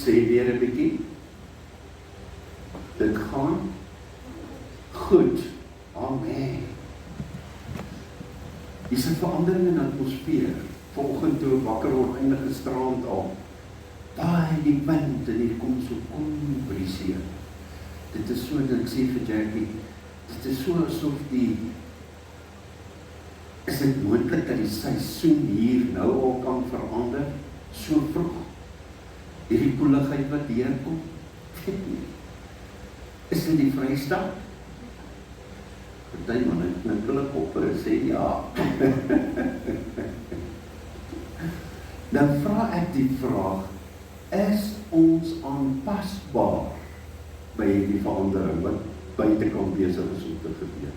Sê weer 'n bietjie. Dit gaan goed. Amen. Dis 'n verandering in atmosfeer. Vanoggend toe ek wakker word, eindige gisterand al. Daai die wind en hier kom so briseer. Dit is so, dat ek sê vir Jackie, dit is so asof is dit moontlik dat die seisoen hier nou al kan verander, so vroeg? Hierdie koeligheid wat deurkom? Weet nie. Is dit die Vrystaat? Party man, ek knik hulle koppe en sê ja. Dan vra ek die vraag, is ons aanpasbaar by die verandering wat buitekant besig is om te gebeur?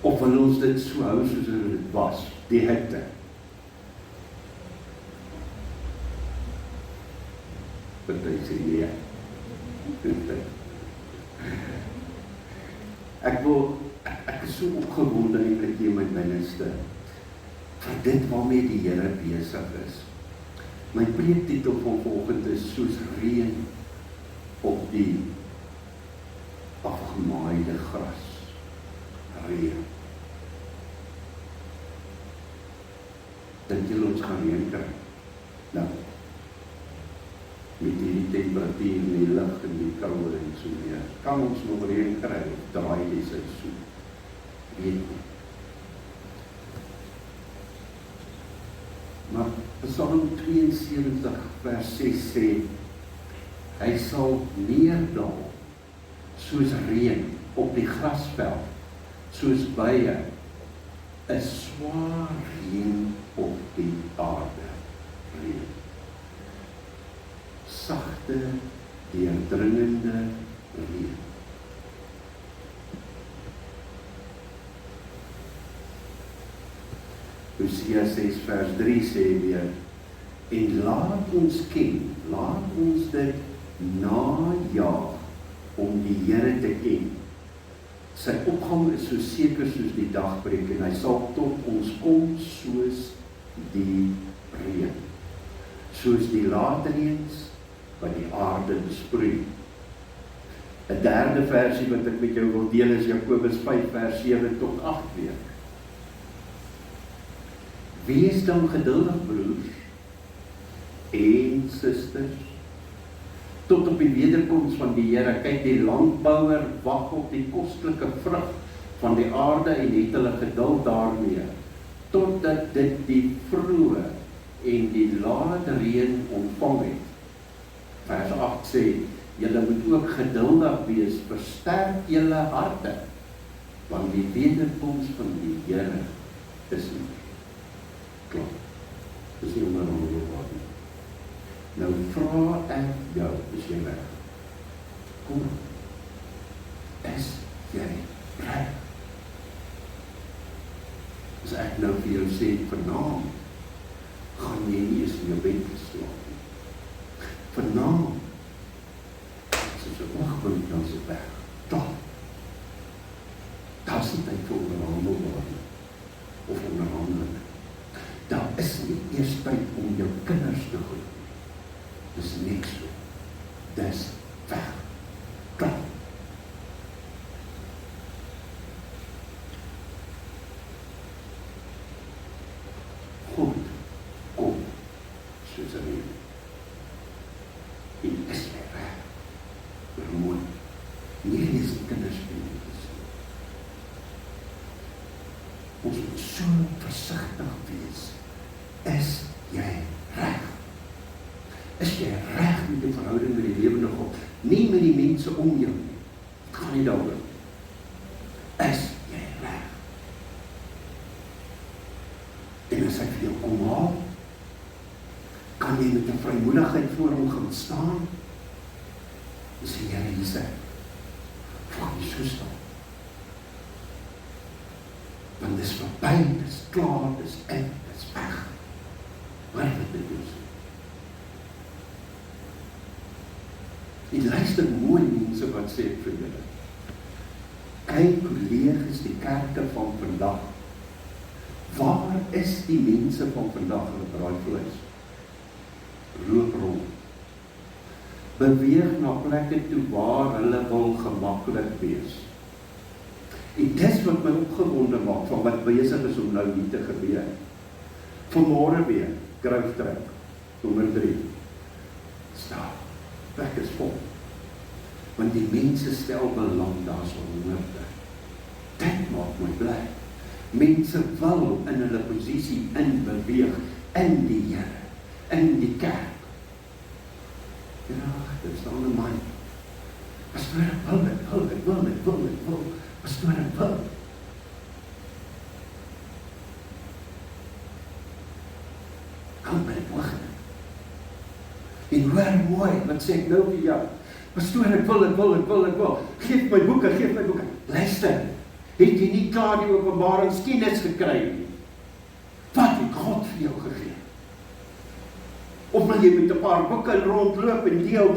Of wil ons dit so hou soos dit was, die hitte? Party sê nee. Ek is so opgewonde eintlik in my binneste vir dit waarmee die Here besig is. My preektitel van vanoggend is soos reën op die afgemaaide gras. Reën. Dink julle ons gaan reën kry? Nou, met die temperatuur en die lig en die koue en so meer, kan ons nog reën kry, draai die seisoen. Weet nie. Maar Psalm 72 vers 6 sê, hy sal neerdal soos reën op die grasveld, soos bye, 'n swaar reën op die aarde. Reën. Sagte, deurdringende reën. Hosea 6 vers 3 sê weer, en laat ons ken, laat ons dit najaag om die Here te ken. Sy opgang is so seker soos die dagbreek en hy sal tot ons kom soos die reën. Soos die laatreëns wat die aarde besproei. 'n derde versie wat ek met jou wil deel is Jakobus 5 vers 7 tot 8 weer. Wees dan geduldig, broers en susters, tot op die wederkoms van die Here. Kyk, die landbouer wag op die kostelike vrug van die aarde en het hulle geduld daarmee, totdat dit die vroeë en die late reën ontvang het. Vers 8 sê, julle moet ook geduldig wees, versterk julle harte, want die wederkoms van die Here is nie. Klaar, dis nie onderhandelbaar nie. Nou vra ek jou, is jy reg? Kom, is jy reg? As ek nou vir jou sê, vanaand gaan jy nie eens in jou bed geslaap nie. Vanaand, soos 'n oogpunt dan se weg, daar is nie tyd vir onderhandelbaar nie, of onderhandeling. Daar is nie eers tyd om jou kinders te groei. Dis niks so. Dis weg. Klaar. God kom soos 'n reën. En is jy reg? Mooi. Nie is die kinders nie. Ons moet so versigtig wees. Is jy reg? Is jy reg met die verhouding met die lewende God? Nie met die mense om jou nie. Het gaan nie daaroor. Is jy reg? En as hy vir jou kom haal, kan jy met 'n vrymoedigheid voor hom gaan staan en sê, Here, hier is ek. Voor jy so staan. Want dis verby, dis klaar, dis uit, dis weg. Wat het dit doen? En luister mooi mense wat sê ek vir julle. Kyk hoe leeg is die kerke van vandag. Waar is die mense van vandag in die braaivleis? Loop rond. beweeg na plekke toe waar hulle wil gemaklik wees. En dis wat my opgewonde maak van wat besig is om nou hier te gebeur. Vanmôre weer, Grove Track, nommer 3. Staan, plek is vol. Want die mense stel belang daar so honderde. Dit maak my bly. Mense wil in hulle posisie inbeweeg, in die Here, in die kerk. Ja, dit staan in my. Pastoor, ek wil. Pastoor, ek wil. Kom by die oogend. En hoor mooi, wat sê ek nou vir jou? Pastoor, ek wil. Geef my boeke. Luister, het jy nie klaar die openbaringskennis gekry nie? Wat het God vir jou gegee? Of wil jy met 'n paar boeke rondloop en deel,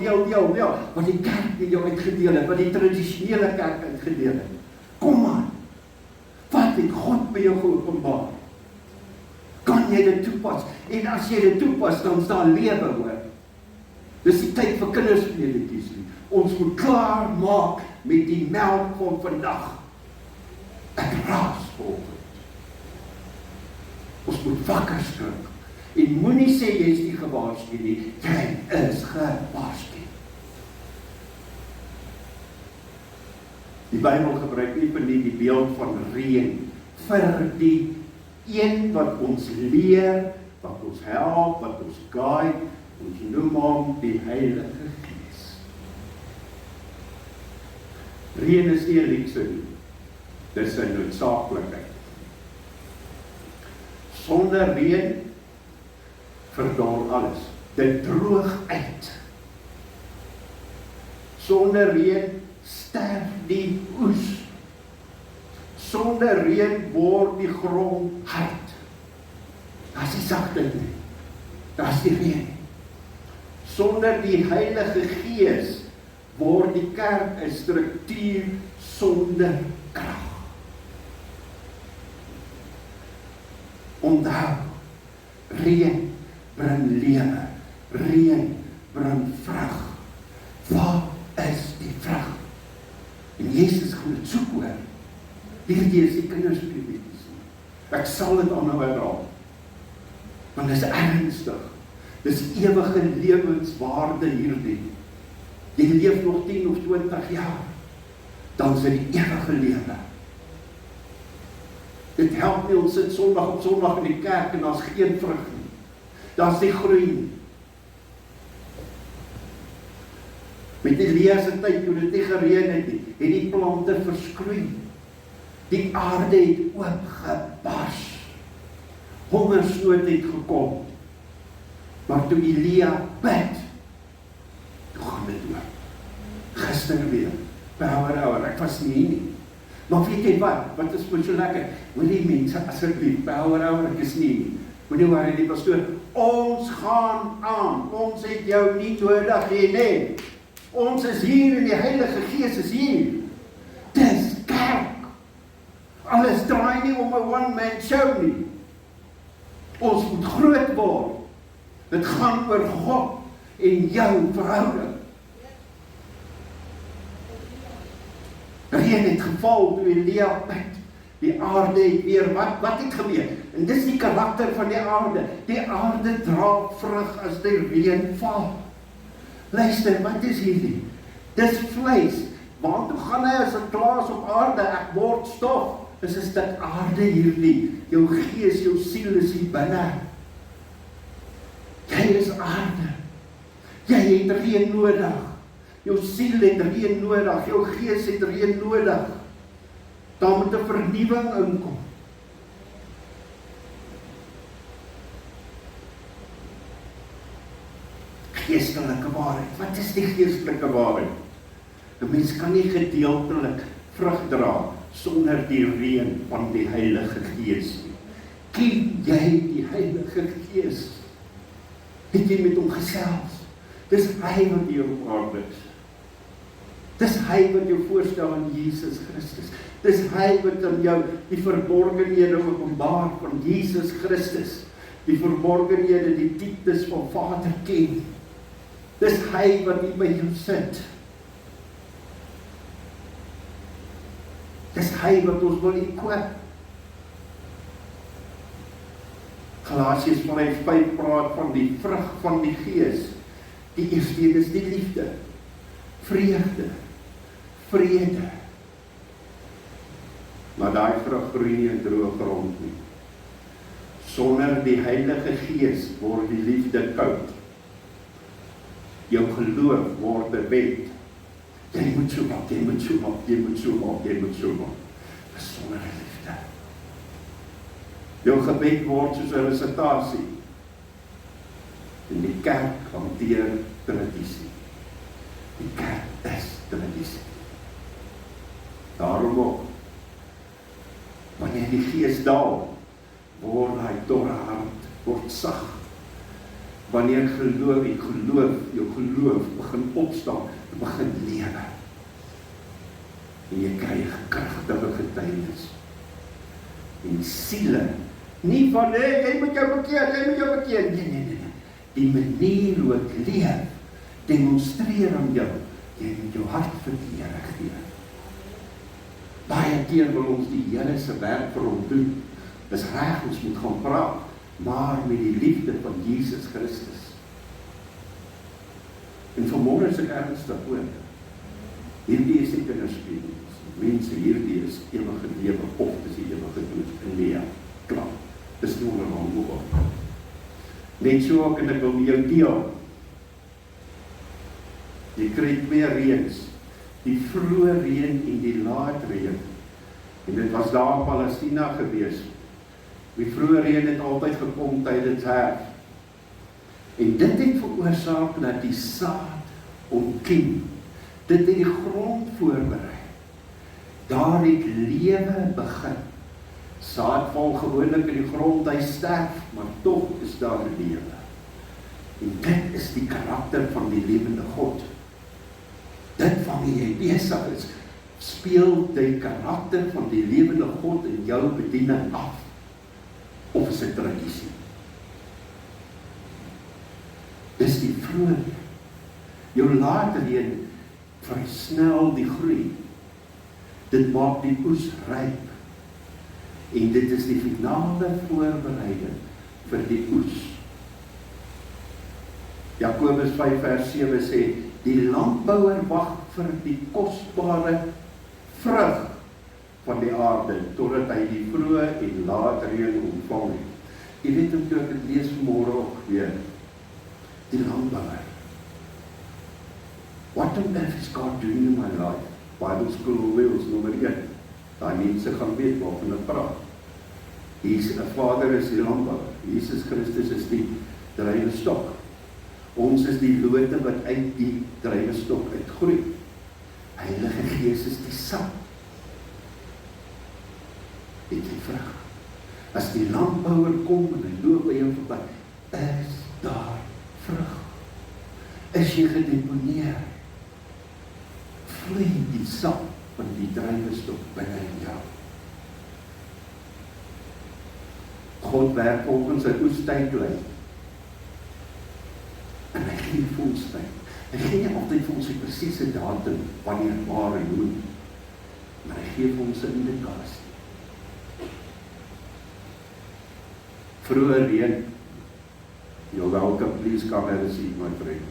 wat die kerk met jou uitgedeel het, wat die tradisionele kerk uitgedeel het? Kom aan, wat het God by jou geopenbaar? Kan jy dit toepas? En as jy dit toepas, dan is daar lewe, hoor. Dis die tyd vir kinderspeletjies nie. Ons moet klaar maak met die melk van vandag. Ek raas volgend. Ons moet wakker skrik. En moenie sê jy is nie gewaarsku nie. Jy is gewaarsku. Die Bybel gebruik nie vir die beeld van reën vir die een wat ons leer, wat ons help, wat ons guide, ons noem hom die Heilige Gees. Reën is nie 'n luukse nie. Dis 'n noodsaaklikheid. Sonder reën verdor alles. Dit droog uit. Sonder reën sterf die oes. Sonder reën word die grond hard. Daar's die sagtheid nie. Daar's die reën. Sonder die Heilige Gees word die kerk 'n struktuur sonder krag. Onthou, reën bring lewe, reën bring vrug. Waar is die vrug? En Jesus gaan dit soek, hoor. Hierdie is die kinderspeletjies. Ek sal dit aanhou herhaal. Want dit is ernstig. Dis ewige lewenswaarde hierdie. Jy leef nog 10 of 20 jaar, dan is dit die ewige lewe. Dit help nie, ons sit Sondag op Sondag in die kerk en daar's geen vrug nie. Daar's nie groei nie. Met die Elia se tyd, toe dit nie gereën het nie, het die plante verskroei. Die aarde het oopgebars. Hongersnood het gekom. Maar toe Elia bid, toe gaan dit oop. Gister weer, power hour, ek was nie hier nie. Maar weet jy wat is my so lekker? Moenie mense asseblief, power hour, ek is nie hier. Moenie worry die pastoor, ons gaan aan, ons het jou nie nodig hier nie. Ons is hier en die Heilige Gees is hier. Dis kerk. Alles draai nie om 'n one-man show nie. Ons moet groot word. Dit gaan oor God en jou verhouding. Reën het geval toe Elia bid. Die aarde het weer, wat het gebeur? En dis die karakter van die aarde. Die aarde dra vrug as die reën val. Luister, wat is hierdie? Dis vleis. Waartoe gaan hy as 'n klaas op aarde? Ek word stof. Dis 'n stuk aarde hierdie. Jou gees, jou siel is hier binne. Jy is aarde. Jy het reën nodig. Jou siel het reën nodig. Jou gees het reën nodig. Daar moet 'n vernuwing inkom. Geestelike waarheid. Wat is die geestelike waarheid? 'n Mens kan nie gedeeltelik vrug dra sonder die reën van die Heilige Gees nie. Ken jy die Heilige Gees? Het jy met hom gesels? Dis hy wat hier op aarde is. Dis hy wat jou voorstel aan Jesus Christus. Dis hy wat aan jou die verborgenhede openbaar van Jesus Christus. Die verborgenhede, die dieptes van Vader ken. Dis hy wat hier by jou sit. Dis hy wat ons wil equip. Galasiërs 5 praat van die vrug van die Gees. Die eerste een is die liefde, vreugde, vrede. Maar daai vrug groei nie in droë grond nie. Sonder die Heilige Gees word die liefde koud. Jou geloof word 'n wet. Jy moet so maak, jy moet so maak, jy moet so maak, jy moet so maak. Sonder liefde. Jou gebed word soos 'n resitasie. En die kerk hanteer tradisie. Die kerk is tradisie. Daarom ook, wanneer die Gees daal, word hy dorre hart, word sag. Wanneer jou geloof begin opstaan, begin lewe. En jy kry 'n kragtige getuienis. En siele, nie van, jy moet jou bekeer, nee. Die manier hoe ek leef, demonstreer aan jou, jy moet jou hart vir die Here gee. Baie keer wil ons die Here se werk vir hom doen. Dis reg, ons moet gaan praat, maar met die liefde van Jesus Christus. En vanmôre is ek ernstig oor. Hierdie is nie kinderspeel. Mense, hierdie is ewige lewe, of dis die ewige dood. Nee, klaar. Dis nie onderhandel. Net so ook, en ek wil met jou deel. Jy kry 2 reëns. Die vroeë reën en die laat reën. En dit was daar in Palestina gewees. Die vroeë reën het altyd gekom tydens herfs. En dit het veroorsaak dat die saad ontkiem. Dit het die grond voorberei. Daar het lewe begin. Saad val gewoonlik in die grond, hy sterf, maar tog is daar lewe. En dit is die karakter van die lewende God. Dit waarmee jy besig is, speel die karakter van die lewende God in jou bediening af. Of is dit tradisie? Dis die vroeë. Jou later reën versnel die groei. Dit maak die oes ryp. En dit is die finale voorbereiding vir die oes. Jakobus 5 vers 7 sê, die landbouer wag vir die kosbare vrug van die aarde, totdat hy die vroeë en laat reën ontvang het. Jy weet hoe ek het lees vanmôre ook weer, die landbouwer. What on earth is God doing in my life? Bible School Wales, nommer 1. Daai mense gaan weet waarvan ek praat. Jesus, 'n Vader is die landbouwer. Jesus Christus is die druiwestok. Ons is die lote wat uit die druiwestok uitgroei. Heilige Gees is die sap. Het jy vrug? As die landbouer kom en hy loop by jou verby, is daar vrug. Is jy gedeponeer? Vloei die sap van die druiwestok binne in jou. God werk volgens sy oestydlyn. En hy gee vir ons tyd. Hy gee nie altyd vir ons die presiese datum, wanneer, waar en hoe. Maar hy gee vir ons 'n indikasie. Vroeë reën. You're welcome, please come have a seat, my friend.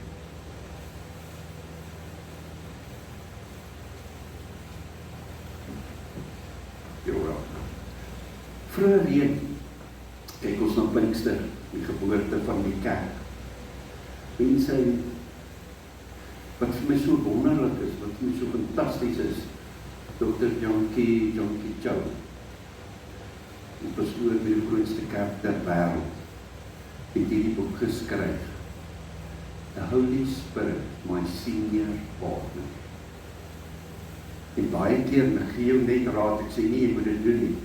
You're welcome. Vroeë reën. Kyk ons na Pinkster, die geboorte van die kerk. Mense, wat vir my so wonderlik is, wat vir my so fantasties is, Dr. Jonkie Chow, die pastoor by die grootste kerk ter wêreld, het hierdie boek geskryf, The Holy Spirit, my senior partner. En baie keer, ek gee jou net raad, ek sê nie, jy moet dit doen nie.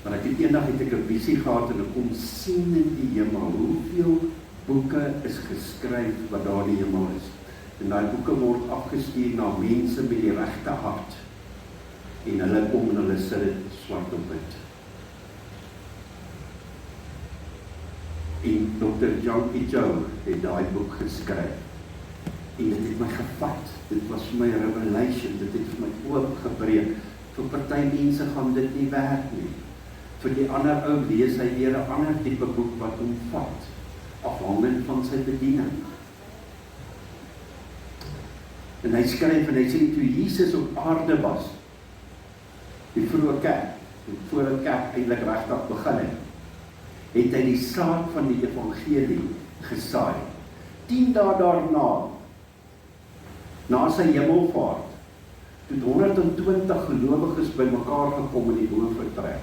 Maar ek het eendag 'n visie gehad en ek kon sien in die hemel, hoeveel boeke is geskryf wat daar in die hemel is. En daai boeke word afgestuur na mense met die regte hart. En hulle kom en hulle sit dit swart op wit. En Dr. Jonkie Chow het daai boek geskryf. En dit het my gevat, dit was vir my revelation, dit het vir my oopgebreek. Vir party mense gaan dit nie werk nie. Vir die ander ou lees hy weer 'n ander tipe boek wat hom vat, afhangend van sy bediening. En hy skryf en hy sê, toe Jesus op aarde was, die vroeë kerk, voor die kerk eintlik regtig begin het hy die saad van die evangelie gesaai. 10 dae daarna, na sy hemelvaart, toe 120 gelowiges bymekaar gekom in die bovenvertrek.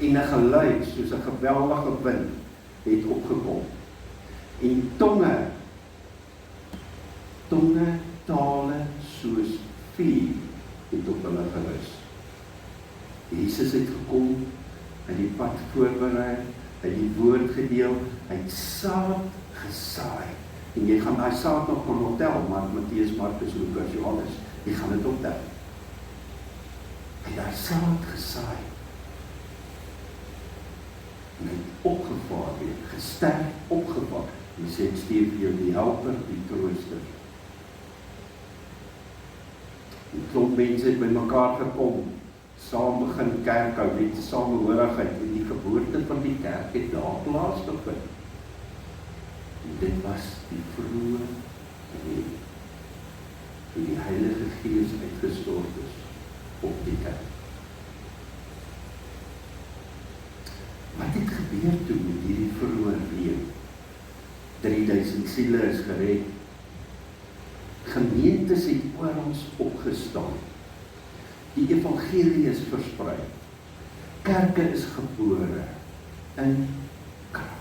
En 'n geluid soos 'n geweldige wind het opgekom. En tonge, tale soos vuur het op hulle gerus. Jesus het gekom, hy het die pad voorberei, hy het die woord gedeel, hy het saad gesaai. En jy gaan daai saad nog kon optel, maar Matteus, Markus, Lukas, Johannes, jy gaan dit optel. Hy het daai saad gesaai. En hy het opgevaar weer, gesterk opgevaar. Hy sê, ek stuur vir jou die helper, die trooster. Die klomp mense het by mekaar gekom, saam begin kerk hou, net samehorigheid, en die geboorte van die kerk het daar plaasgevind. En dit was die vroeë reën, toe die Heilige Gees uitgestort is op die kerk. Wat het gebeur toe met hierdie vroeë reën? 3000 siele is gered. Gemeentes het oor ons opgestaan. Die evangelie is versprei. Kerke is gebore in krag.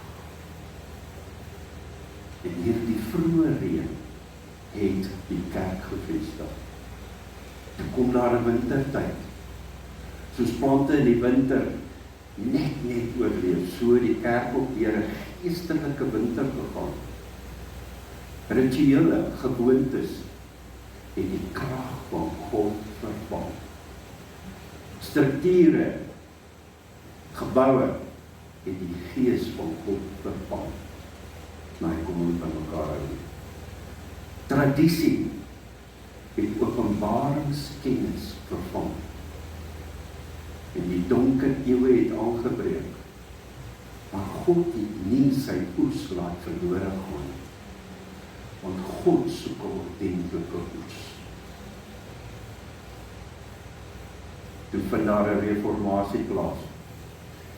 En hierdie vroeë reën het die kerk gevestig. Toe kom daar 'n wintertyd. Soos plante in die winter net oorleef, so die kerk op deur 'n geestelike winter gegaan. Rituele, gewoontes het die krag van God vervang. Strukture, geboue het die gees van God vervang. Maar hy kom nie by mekaar hou nie. Tradisie het openbaringskennis vervang. En die donker eeuwe het aangebreek. Maar God het nie sy oes laat verlore gaan. Want God soek 'n ordentlike oes. Toe vind daar 'n reformatie plaas.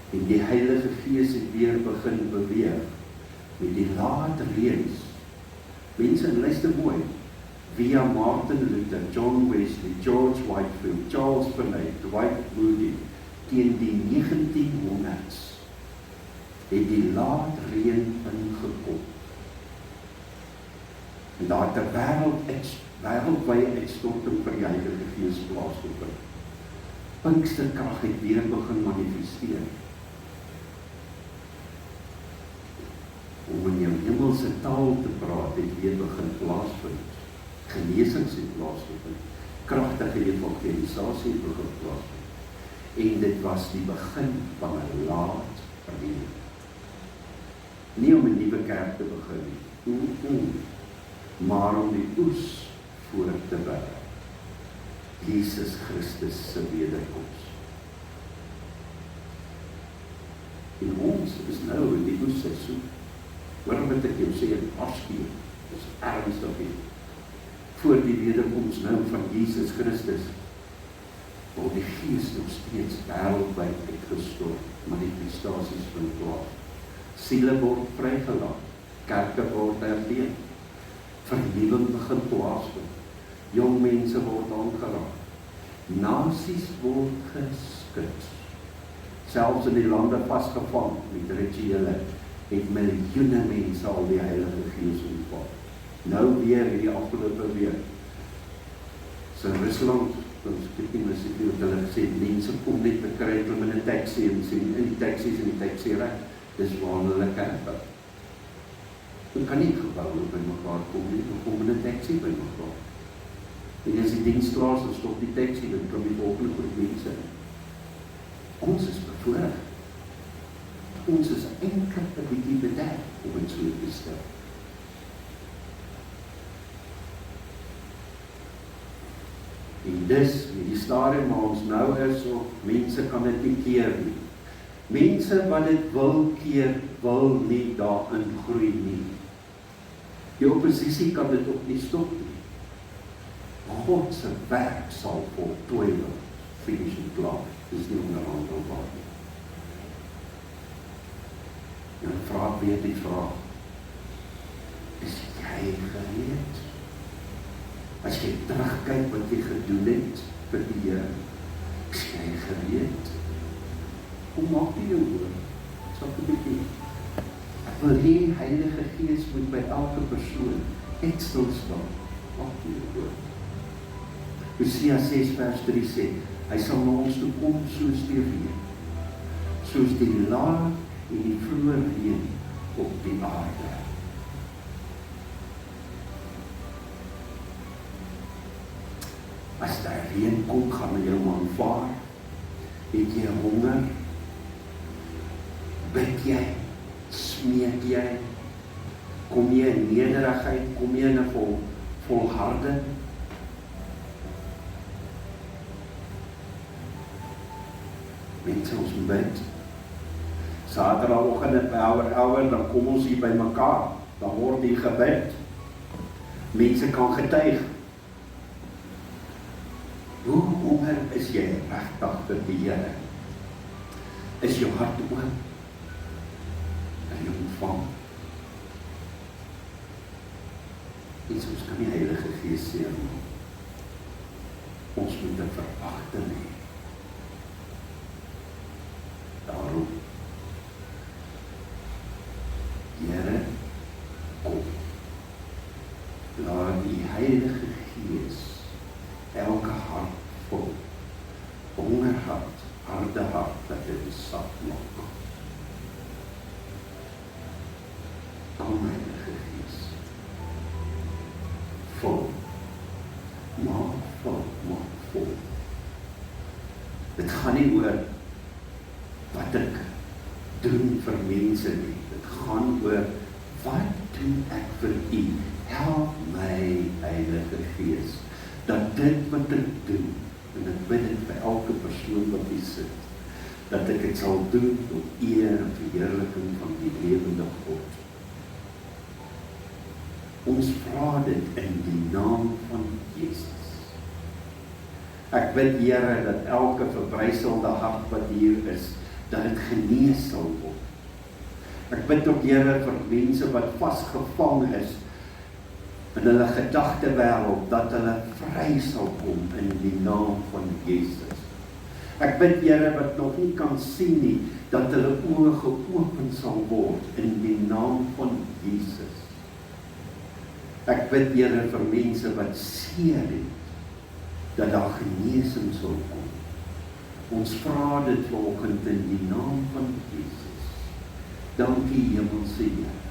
En die Heilige Gees het weer begin beweeg. Met die late reëns. Mense, luister mooi. Via Martin Luther, John Wesley, George Whitefield, Charles Finney, Dwight Moody, teen die 1900s het die laat reën ingekom. En daar het 'n wêreldwye uitstorting vir die Heilige Gees plaasgevind. Pinksterkrag het weer begin manifesteer. Om in jou hemelse taal te praat het weer begin plaasvind. Genesings het plaasgevind. Kragtige evangelisasie het begin plaasvind. En dit was die begin van 'n laat reën. Nie om 'n nuwe kerk te begin nie, maar om die oes voor te berei. Jesus Christus se wederkoms. En ons is nou in die oesseisoen. Waarom moet ek jou sê, afskeid, is ernstig hier. Voor die wederkoms nou van Jesus Christus, word die Gees nog steeds wêreldwyd uitgestort, manifestasies van plaas. Siele word vrygelaat, kerke word herleef, vernuwing begin plaasvind, jong mense word aangeraak, nasies word geskit, selfs in die lande vasgevang met rituele, het miljoene mense al die Heilige Gees ontvang. Nou weer die afgelope week. So in Rusland, ons universiteit het hulle gesê, mense kom net te kry om in 'n taxi en sien in die taxis en die taxi ry. Dis waar hulle camper. Jy kan nie gebouwe by mekaar kom nie, dan kom in 'n taxi by mekaar. En as die diens klaar is, dan stop die taxi, dan kom die volgende groep mense. Ons is bevoorreg. Ons is eintlik 'n bietjie bedek om dit so te stel. En dis, in die stadium waar ons nou is, of mense kan dit nie keer nie. Mense wat dit wil keer, wil nie daarin groei nie. Die oppositie kan dit ook nie stop nie. God se werk sal voltooi word, finish en klaar. Dis nie onderhandelbaar nie. En dan vra ek weer die vraag, is jy gereed? As jy terugkyk wat jy gedoen het vir die Here, is jy gereed? Hoe maak jy jou oor? Sal ek 'n bietjie. Ek wil hê Heilige Gees moet by elke persoon net stil staan. Maak jy jou oor? Hosea 6 vers 3 sê, hy sal na ons toe kom soos die reën, soos die laag en die vroeë reën op die aarde. As daar reën kom, gaan jy hom aanvaar. Het jy honger? Bid jy? Smeek jy? Kom jy in nederigheid? Kom jy in 'n volharding? Mense, ons bid. Saterdagoggend het by ouer, dan kom ons hier by mekaar. Dan word hier gebid. Mense kan getuig. Hoe honger is jy regtig vir die Here? Is jou hart oop? En jy ontvang? Iets ons kan die Heilige Gees sê, ons moet 'n verwagting hê. Daarom, Here, kom. Laat die Heilige Gees elke hart vol, hongerhart, harde hart, dat dit sap maak. Kom, Heilige Gees. Vol. Maak vol, maak vol. Dit gaan nie oor wat ek doen vir mense nie. Dit gaan oor, wat doen ek vir U? Help my, Heilige Gees, dat dit wat ek doen, en ek bid dit vir elke persoon wat hier sit, dat ek dit sal doen tot eer en verheerliking van die lewende God. Ons vra dit in die naam van Jesus. Ek bid, Here, dat elke verbryselde hart wat hier is, dat dit genees sal word. Ek bid ook, Here, vir mense wat vasgevang is in hulle gedagtewêreld, dat hulle vry sal kom in die naam van Jesus. Ek bid, Here, wat nog nie kan sien nie, dat hulle oë geopen sal word in die naam van Jesus. Ek bid, Here, vir mense wat seer het, dat daar genesing sal kom. Ons vra dit vanoggend in die naam van Jesus. Dankie, Hemelse Here.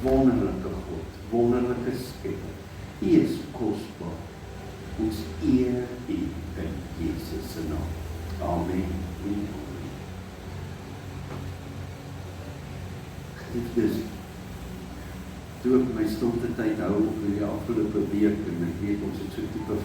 Wonderlike God, wonderlike Skepper. U is kosbaar. Ons eer U in Jesus se naam. Amen. Geliefdes, toe ek my stilte tyd hou op die afgelope week, en ek weet ons het so tipe